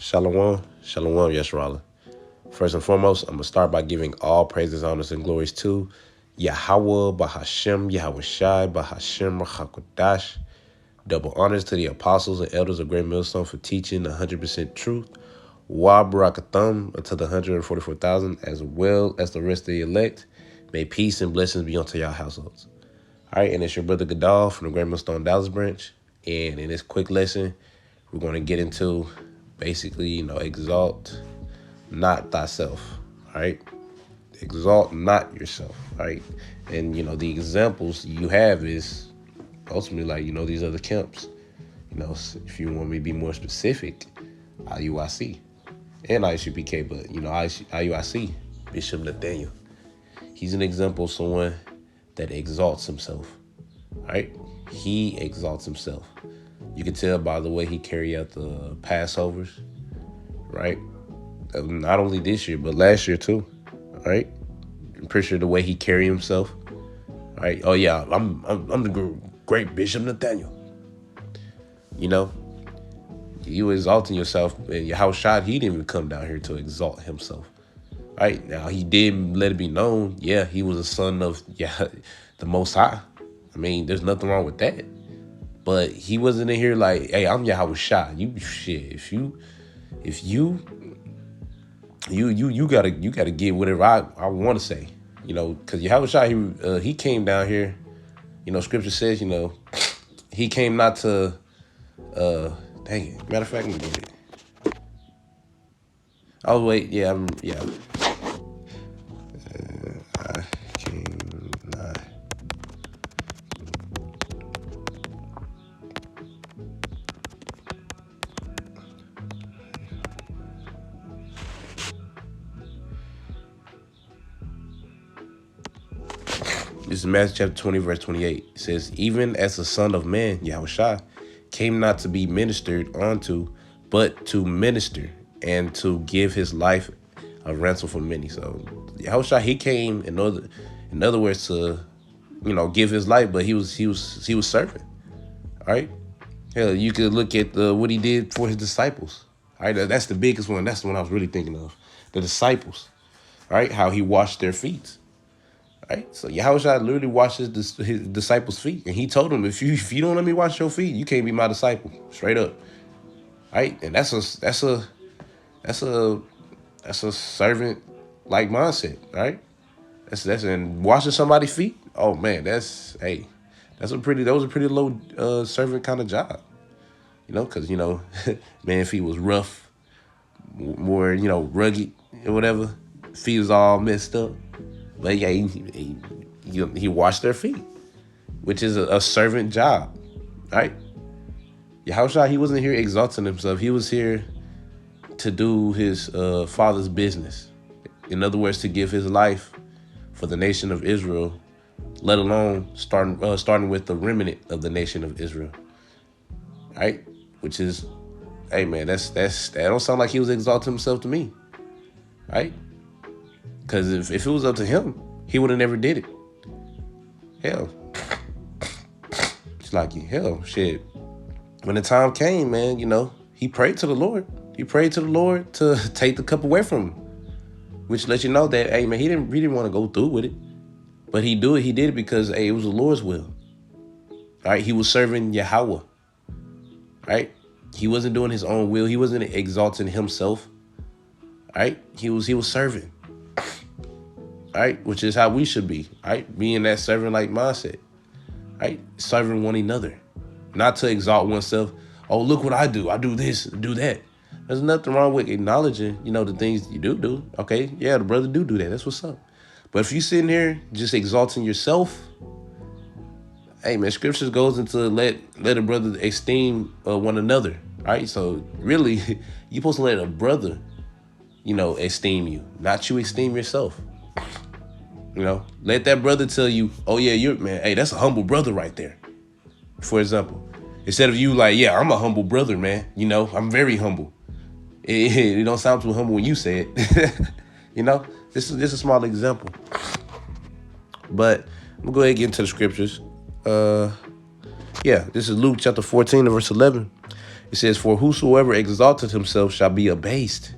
Shalom, shalom, Yesharala. First and foremost, I'm going to start by giving all praises, honors, and glories to Yahweh, Bahashem, Yahweh Shai, Bahashem, Rachakodash. Double honors to the apostles and elders of Great Millstone for teaching 100% truth. Wa Barakatham unto the 144,000, as well as the rest of the elect. May peace and blessings be unto y'all households. All right, and it's your brother Gadal from the Great Millstone Dallas branch. And in this quick lesson, we're going to get into basically, exalt not thyself. All right, exalt not yourself. All right, and the examples you have is ultimately like these other camps. If you want me to be more specific, IUIC and IUPK, but IUIC, Bishop Nathaniel. He's an example of someone that exalts himself. Right? He exalts himself. You can tell by the way he carried out the Passovers, right? Not only this year, but last year too, right? I'm pretty sure the way he carried himself, right? Oh yeah, I'm the great Bishop Nathaniel. You exalting yourself, and Yahushua, he didn't even come down here to exalt himself. Right? Now, he did let it be known, yeah, he was a son of the Most High. I mean, there's nothing wrong with that. But he wasn't in here like, hey, I'm Yahushua. You shit. If you gotta get whatever I want to say. Because Yahushua, he came down here. Scripture says, he came not to. Dang it. Matter of fact, I'm gonna get it. Oh wait, yeah, yeah. I came not. This is Matthew chapter 20, verse 28. It says, even as the Son of Man, Yahushua, came not to be ministered unto, but to minister and to give his life a ransom for many. So Yahushua, he came in other words to, give his life, but he was serving. All right. Hell, you could look at what he did for his disciples. All right, that's the biggest one. That's the one I was really thinking of. The disciples. All right, how he washed their feet. Right? So Yahushua literally washed his disciples' feet. And he told them, if you don't let me wash your feet, you can't be my disciple. Straight up. Right? And that's a servant like mindset, right? That's and washing somebody's feet. Oh man, that was a pretty low servant kind of job. Because man feet was rough, more, rugged or whatever. Feet was all messed up. But yeah, he washed their feet, which is a servant job, right? Yahushua, he wasn't here exalting himself. He was here to do his father's business. In other words, to give his life for the nation of Israel, let alone starting with the remnant of the nation of Israel, right? Which is, hey man, that don't sound like he was exalting himself to me, right? Because if it was up to him, he would have never did it. Hell. It's like, hell, shit. When the time came, man, he prayed to the Lord. He prayed to the Lord to take the cup away from him. Which lets you know that, hey, man, he didn't want to go through with it. But he did it because, hey, it was the Lord's will. Right? He was serving Yahweh. Right? He wasn't doing his own will. He wasn't exalting himself. Right? He was serving. Right, which is how we should be, right? Being that servant-like mindset, right? Serving one another, not to exalt oneself. Oh, look what I do. I do this, do that. There's nothing wrong with acknowledging, the things you do. Okay, yeah, the brother do that. That's what's up. But if you sitting here just exalting yourself, hey man, scriptures goes into let a brother esteem one another, right? So really, you're supposed to let a brother, esteem you, not you esteem yourself. Let that brother tell you, oh yeah, hey, that's a humble brother right there. For example, instead of you like, yeah, I'm a humble brother, man. I'm very humble. It don't sound too humble when you say it. This is a small example. But I'm gonna go ahead and get into the scriptures. This is Luke chapter 14 and verse 11. It says, for whosoever exalted himself shall be abased,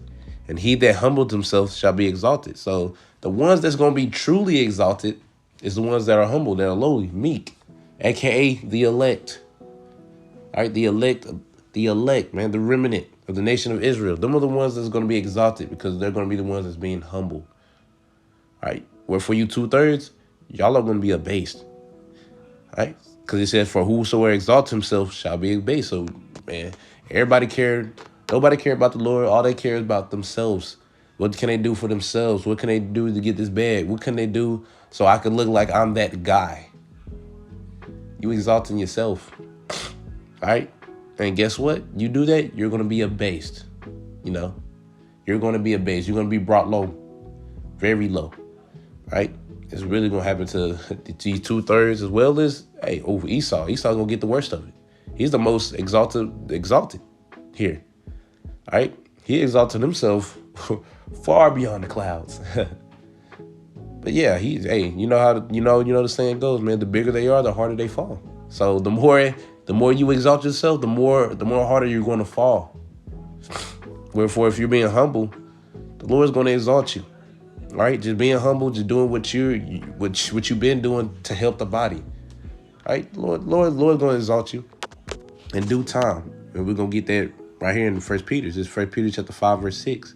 and he that humbled himself shall be exalted. So the ones that's going to be truly exalted is the ones that are humble, that are lowly, meek, aka the elect. All right, the elect, man, the remnant of the nation of Israel. Them are the ones that's going to be exalted because they're going to be the ones that's being humble. All right, where for you 2/3, y'all are going to be abased. All right, because it says, for whosoever exalts himself shall be abased. So, man, nobody cared about the Lord. All they care is about themselves. What can they do for themselves? What can they do to get this bag? What can they do so I can look like I'm that guy? You exalting yourself. All right, and guess what? You do that, you're going to be abased. You know, you're going to be abased. You're going to be brought low, very low. Right? It's really gonna happen to these 2/3 as well as over Esau. Esau's gonna get the worst of it. He's the most exalted here. All right, he exalted himself far beyond the clouds. But yeah, you know how the saying goes, man. The bigger they are, the harder they fall. So the more you exalt yourself, the more harder you're gonna fall. Wherefore, if you're being humble, the Lord's gonna exalt you. All right, just being humble, just doing what you've been doing to help the body. All right, Lord's gonna exalt you in due time, and we're gonna get that right here in 1 Peter. This is 1 Peter chapter 5 verse 6.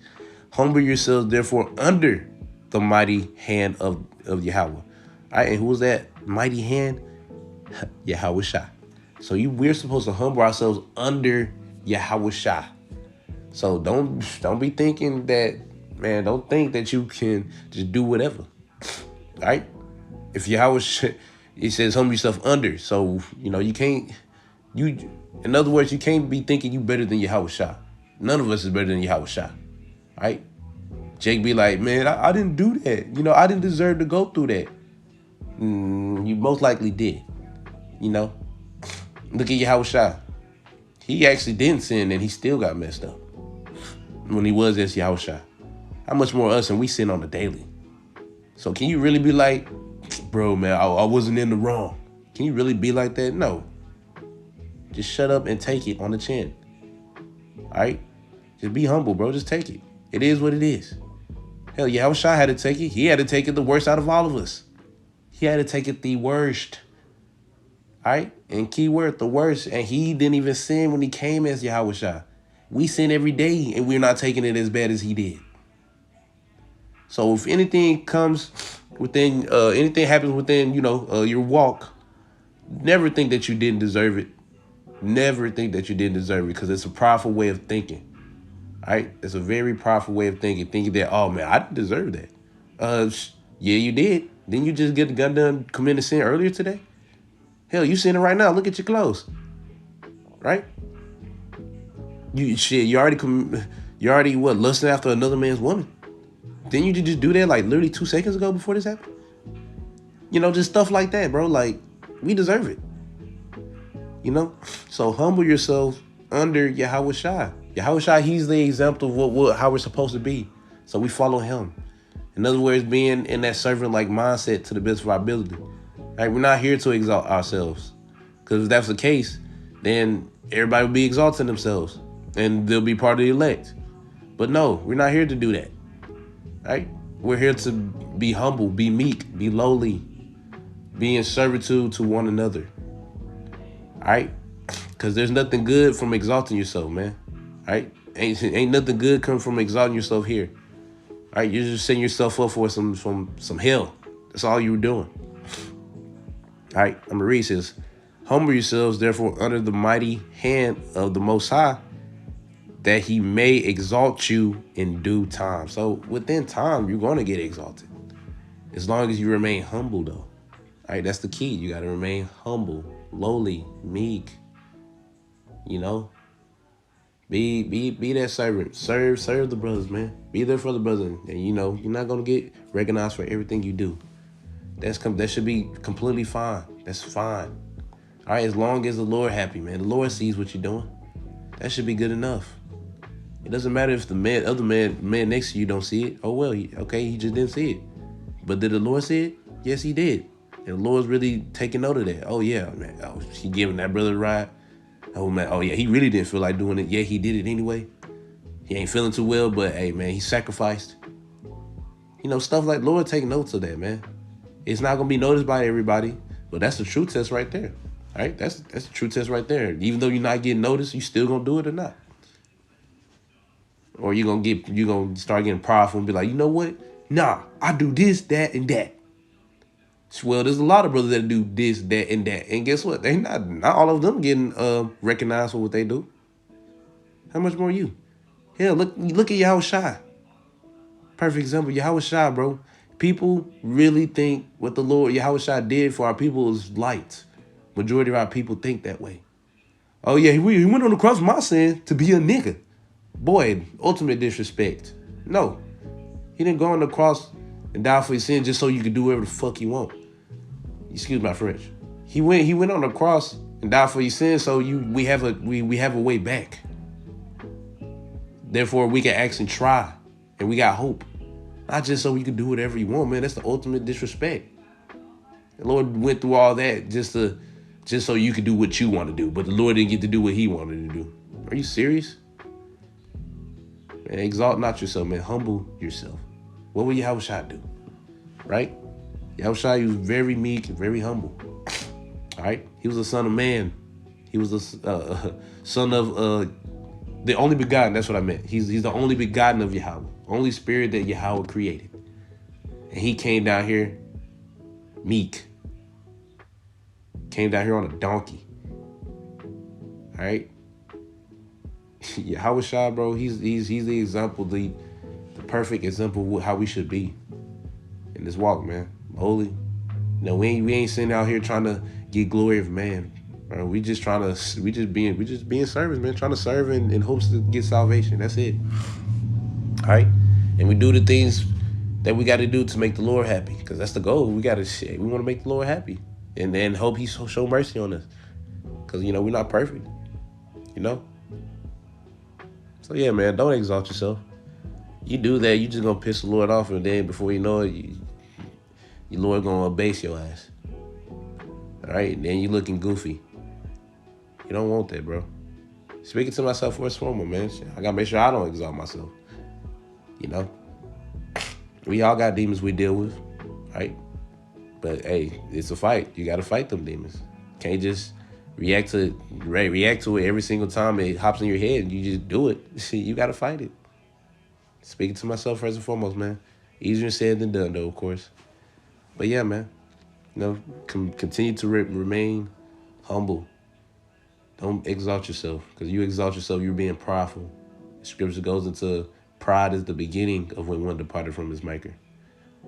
Humble yourselves therefore under the mighty hand of Yahweh. All right, and who was that mighty hand? Yahweh Shai. So we're supposed to humble ourselves under Yahweh Shai. So don't be thinking that. Man, don't think that you can just do whatever. All right? If Yahweh, it says humble yourself under. So, you can't, in other words, you can't be thinking you better than Yahweh Shai. None of us is better than Yahweh Shai. All right? Jake be like, man, I didn't do that. I didn't deserve to go through that. You most likely did. Look at Yahweh Shai. He actually didn't sin and he still got messed up when he was as Yahweh Shai. How much more us and we sin on the daily? So can you really be like, bro, man, I wasn't in the wrong? Can you really be like that? No. Just shut up and take it on the chin. All right? Just be humble, bro. Just take it. It is what it is. Hell, Yahweh Shai had to take it. He had to take it the worst out of all of us. He had to take it the worst. All right? And key word, the worst. And he didn't even sin when he came as Yahweh Shai. We sin every day and we're not taking it as bad as he did. So if anything comes within, anything happens within, your walk, never think that you didn't deserve it. Never think that you didn't deserve it because it's a prideful way of thinking. All right? It's a very prideful way of thinking that, oh, man, I didn't deserve that. Yeah, you did. Didn't you just get the gun done committing sin earlier today? Hell, you sinning right now. Look at your clothes. Right? You already lusting after another man's woman? Didn't you just do that like literally 2 seconds ago before this happened? Just stuff like that, bro. Like, we deserve it. So humble yourself under Yahweh Shai. Yahweh Shai, he's the example of how we're supposed to be. So we follow him. In other words, being in that servant-like mindset to the best of our ability. Right? We're not here to exalt ourselves. Because if that's the case, then everybody will be exalting themselves. And they'll be part of the elect. But no, we're not here to do that. Right? We're here to be humble, be meek, be lowly, be in servitude to one another. All right? Because there's nothing good from exalting yourself, man. All right? Ain't nothing good come from exalting yourself here. All right? You're just setting yourself up for some hell. That's all you were doing. All right? I'm going to read this. Humble yourselves, therefore, under the mighty hand of the Most High, that he may exalt you in due time. So within time, you're going to get exalted. As long as you remain humble, though. All right, that's the key. You got to remain humble, lowly, meek. Be that servant. Serve the brothers, man. Be there for the brothers. And you're not going to get recognized for everything you do. That should be completely fine. That's fine. All right, as long as the Lord happy, man. The Lord sees what you're doing. That should be good enough. It doesn't matter if the other man next to you don't see it. Oh, well, he just didn't see it. But did the Lord see it? Yes, he did. And the Lord's really taking note of that. Oh, yeah, man. Oh, he giving that brother a ride. Oh man, oh yeah, he really didn't feel like doing it. Yeah, he did it anyway. He ain't feeling too well, but hey man, he sacrificed. Stuff like Lord, take notes of that, man. It's not gonna be noticed by everybody, but that's the true test right there. All right, that's the true test right there. Even though you're not getting noticed, you still gonna do it or not? Or you gonna start getting powerful and be like, you know what? Nah, I do this, that, and that. Well, there's a lot of brothers that do this, that, and that, and guess what? They not all of them getting recognized for what they do. How much more you? Hell, look at Yahweh Shai. Perfect example, Yahweh Shai, bro. People really think what the Lord Yahweh Shai did for our people is light. Majority of our people think that way. Oh yeah, he went on the cross for my sin to be a nigga. Boy, ultimate disrespect. No, he didn't go on the cross and die for his sin just so you could do whatever the fuck you want. Excuse my French. He went on the cross and died for your sin so we have a way back. Therefore, we can actually try and we got hope. Not just so you can do whatever you want, man. That's the ultimate disrespect. The Lord went through all that just so you could do what you want to do, but the Lord didn't get to do what he wanted to do. Are you serious? Man, exalt not yourself, man. Humble yourself. What would Yahweh Shai do? Right? Yahweh Shai was very meek and very humble. All right? He was a son of man. He was the son of the only begotten. That's what I meant. He's the only begotten of Yahweh. Only spirit that Yahweh created. And he came down here meek. Came down here on a donkey. All right? Yahweh Shai, bro, he's the example, the perfect example of how we should be in this walk, man. Holy. We ain't sitting out here trying to get glory of man. Bro. We just being servants, man. Trying to serve in hopes to get salvation. That's it. All right? And we do the things that we got to do to make the Lord happy, because that's the goal. We want to make the Lord happy, and then hope he show mercy on us, because we're not perfect, So yeah, man, don't exalt yourself. You do that, you just gonna piss the Lord off, and then before you know it, your Lord gonna abase your ass. All right, and then you looking goofy. You don't want that, bro. Speaking to myself first formal, man. I gotta make sure I don't exalt myself. We all got demons we deal with, right? But hey, it's a fight. You gotta fight them demons. Can't just react to it every single time it hops in your head and you just do it. You gotta fight it. Speaking to myself first and foremost, man. Easier said than done, though, of course. But yeah, man. Continue to remain humble. Don't exalt yourself, because you exalt yourself, you're being prideful. The scripture goes into pride is the beginning of when one departed from his maker.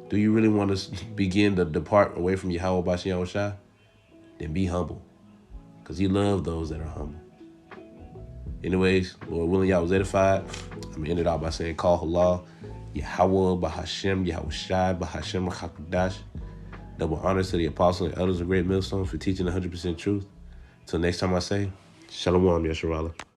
Do you really want to begin to depart away from Yahweh Bashem Yahweh Shai? Then be humble, because you love those that are humble. Anyways, Lord willing, y'all was edified. I'm going to end it out by saying, Call Halal, Yahweh Bahashem, Yahweh Shai, Bahashem Chakadash. Double honors to the apostles and elders of Great Millstone for teaching 100% truth. Till next time I say, Shalom, Yesharala.